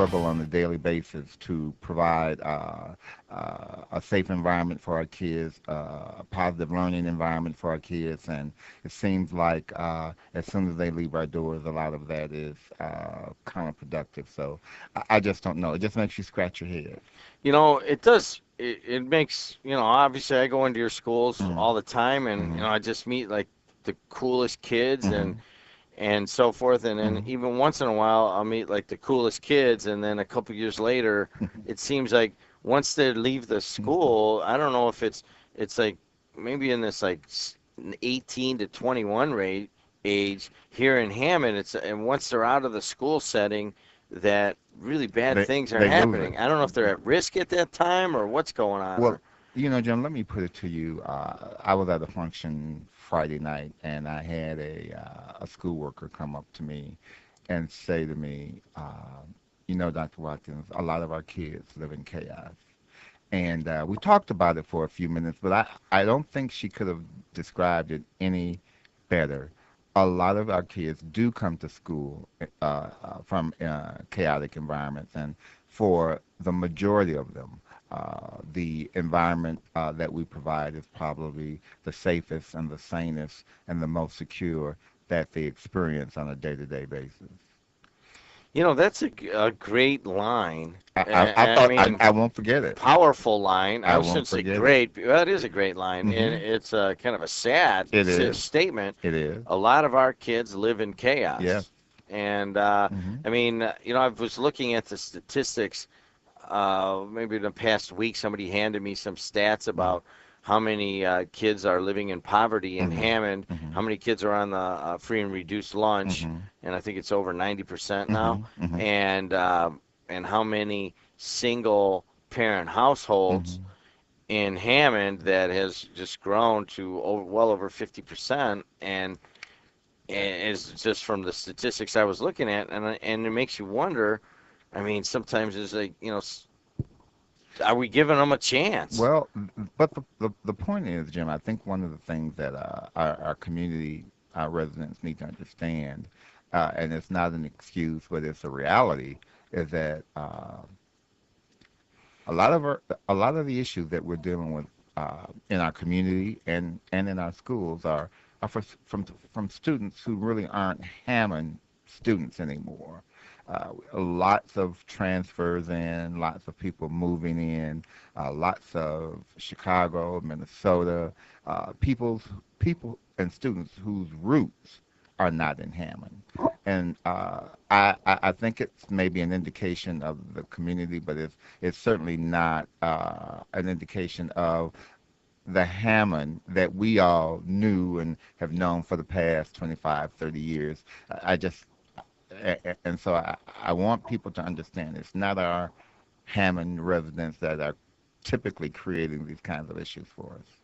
struggle on a daily basis to provide a safe environment for our kids, a positive learning environment for our kids, and it seems like as soon as they leave our doors, a lot of that is counterproductive. So I just don't know. It just makes you scratch your head. It does. It makes, obviously I go into your schools Mm-hmm. all the time, and Mm-hmm. I just meet like the coolest kids Mm-hmm. and so forth, and then Mm-hmm. even once in a while I'll meet like the coolest kids, and then a couple years later it seems like once they leave the school, I don't know if it's like maybe in this like 18 to 21 rate age here in Hammond, it's and once they're out of the school setting that really bad they things are they lose it. happening. I don't know if they're at risk at that time or what's going on, Well, or Jim, let me put it to you. I was at a function Friday night, and I had a school worker come up to me and say to me, Dr. Watkins, a lot of our kids live in chaos. And we talked about it for a few minutes, but I don't think she could have described it any better. A lot of our kids do come to school from chaotic environments, and for the majority of them, the environment that we provide is probably the safest and the sanest and the most secure that they experience on a day-to-day basis. that's a great line. I I thought mean, I won't forget it. powerful line. I I won't shouldn't say forget it. great. Well, it is a great line, and Hmm. it's kind of a sad It is. statement. It is. A lot of our kids live in Yes. chaos, and Hmm. I mean, I was looking at the statistics. Maybe in the past week, somebody handed me some stats Hmm. about how many kids are living in poverty in Hmm. Hammond, Hmm. how many kids are on the free and reduced lunch, Hmm. and I think it's over 90% now, Hmm. Hmm. and uh, and how many single parent households Hmm. in Hammond that has just grown to well over 50%, and it's just from the statistics I was looking at, and it makes you wonder. I mean, sometimes it's like, are we giving them a chance? Well, but the point is, Jim, I think one of the things that our community, our residents need to understand, and it's not an excuse, but it's a reality, is that a lot of the issues that we're dealing with in our community and in our schools are from students who really aren't Hammond students anymore. Lots of transfers in, lots of people moving in, lots of Chicago, Minnesota, people and students whose roots are not in Hammond. And I think it's maybe an indication of the community, but it's certainly not an indication of the Hammond that we all knew and have known for the past 25, 30 years. I just, and so I want people to understand it's not our Hammond residents that are typically creating these kinds of issues for us.